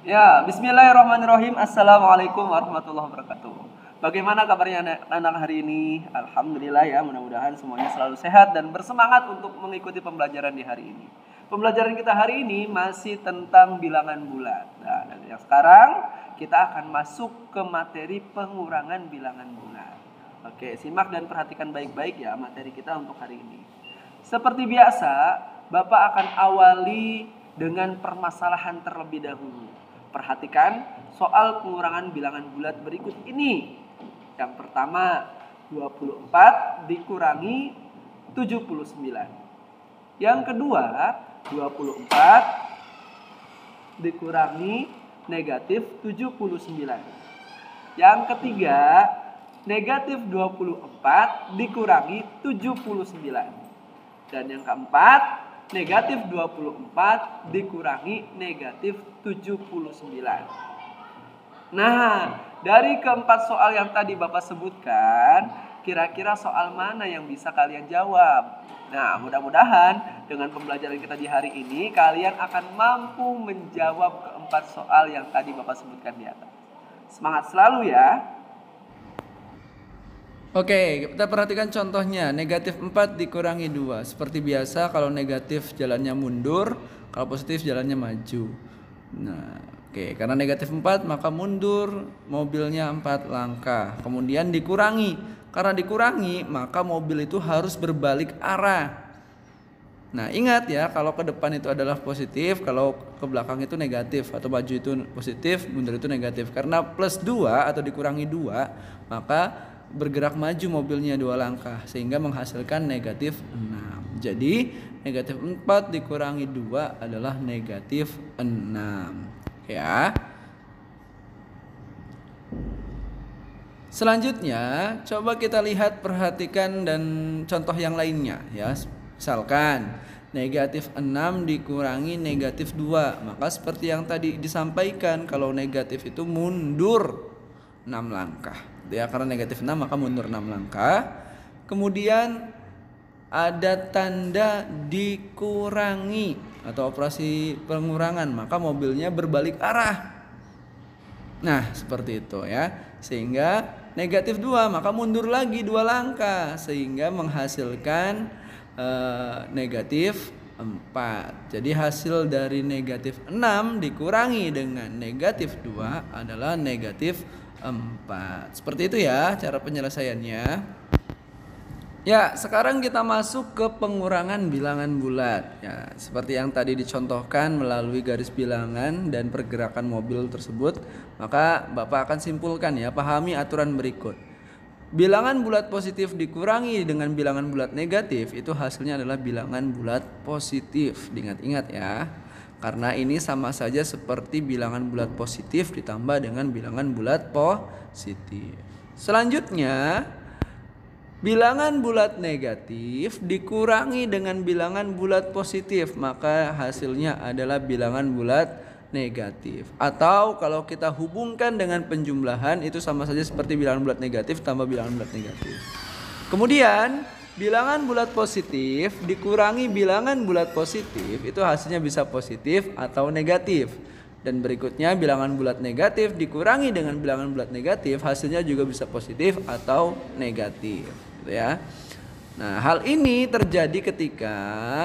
Ya, bismillahirrahmanirrahim. Assalamualaikum warahmatullahi wabarakatuh. Bagaimana kabarnya anak-anak hari ini? Alhamdulillah ya, mudah-mudahan semuanya selalu sehat dan bersemangat untuk mengikuti pembelajaran di hari ini. Pembelajaran kita hari ini masih tentang bilangan bulat. Nah, dan yang sekarang kita akan masuk ke materi pengurangan bilangan bulat. Oke, simak dan perhatikan baik-baik ya materi kita untuk hari ini. Seperti biasa, Bapak akan awali dengan permasalahan terlebih dahulu. Perhatikan soal pengurangan bilangan bulat berikut ini. Yang pertama, 24 dikurangi 79. Yang kedua, 24 dikurangi negatif 79. Yang ketiga, negatif 24 dikurangi 79. Dan yang keempat, negatif 24 dikurangi negatif 79. Nah, dari keempat soal yang tadi Bapak sebutkan, kira-kira soal mana yang bisa kalian jawab? Nah, mudah-mudahan dengan pembelajaran kita di hari ini, kalian akan mampu menjawab keempat soal yang tadi Bapak sebutkan di atas. Semangat selalu ya! Oke, kita perhatikan contohnya. Negatif 4 dikurangi 2. Seperti biasa, kalau negatif jalannya mundur, kalau positif jalannya maju. Nah, oke, karena negatif 4 maka mundur mobilnya 4 langkah. Kemudian dikurangi. Karena dikurangi maka mobil itu harus berbalik arah. Nah, ingat ya, kalau ke depan itu adalah positif, kalau ke belakang itu negatif, atau maju itu positif, mundur itu negatif. Karena plus 2 atau dikurangi 2, maka bergerak maju mobilnya 2 langkah sehingga menghasilkan negatif 6. Jadi negatif 4 dikurangi 2 adalah negatif 6 ya. Selanjutnya coba kita lihat, perhatikan dan contoh yang lainnya ya. Misalkan negatif 6 dikurangi negatif 2, maka seperti yang tadi disampaikan, kalau negatif itu mundur 6 langkah ya, karena negatif 6 maka mundur 6 langkah. Kemudian ada tanda dikurangi atau operasi pengurangan, maka mobilnya berbalik arah. Nah, seperti itu ya. Sehingga negatif 2 maka mundur lagi 2 langkah sehingga menghasilkan negatif 4. Jadi hasil dari negatif 6 dikurangi dengan negatif 2 adalah negatif 4. Seperti itu ya cara penyelesaiannya. Ya, sekarang kita masuk ke pengurangan bilangan bulat. Ya, seperti yang tadi dicontohkan melalui garis bilangan dan pergerakan mobil tersebut, maka Bapak akan simpulkan ya, pahami aturan berikut. Bilangan bulat positif dikurangi dengan bilangan bulat negatif, itu hasilnya adalah bilangan bulat positif. Diingat-ingat ya. Karena ini sama saja seperti bilangan bulat positif ditambah dengan bilangan bulat positif. Selanjutnya, bilangan bulat negatif dikurangi dengan bilangan bulat positif, maka hasilnya adalah bilangan bulat negatif. Atau kalau kita hubungkan dengan penjumlahan, itu sama saja seperti bilangan bulat negatif tambah bilangan bulat negatif. Kemudian bilangan bulat positif dikurangi bilangan bulat positif, itu hasilnya bisa positif atau negatif. Dan berikutnya bilangan bulat negatif dikurangi dengan bilangan bulat negatif, hasilnya juga bisa positif atau negatif, gitu ya. Nah, hal ini terjadi ketika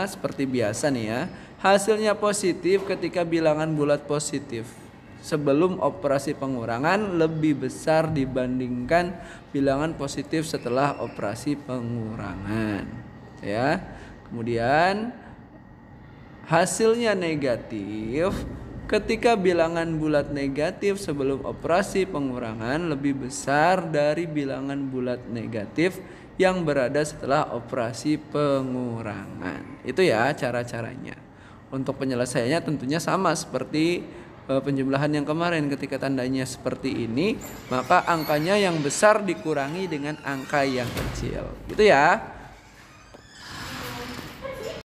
seperti biasa nih ya, hasilnya positif ketika bilangan bulat positif sebelum operasi pengurangan lebih besar dibandingkan bilangan positif setelah operasi pengurangan ya. Kemudian hasilnya negatif ketika bilangan bulat negatif sebelum operasi pengurangan lebih besar dari bilangan bulat negatif yang berada setelah operasi pengurangan. Itu ya cara-caranya. Untuk penyelesaiannya tentunya sama seperti penjumlahan yang kemarin. Ketika tandanya seperti ini, maka angkanya yang besar dikurangi dengan angka yang kecil, gitu ya.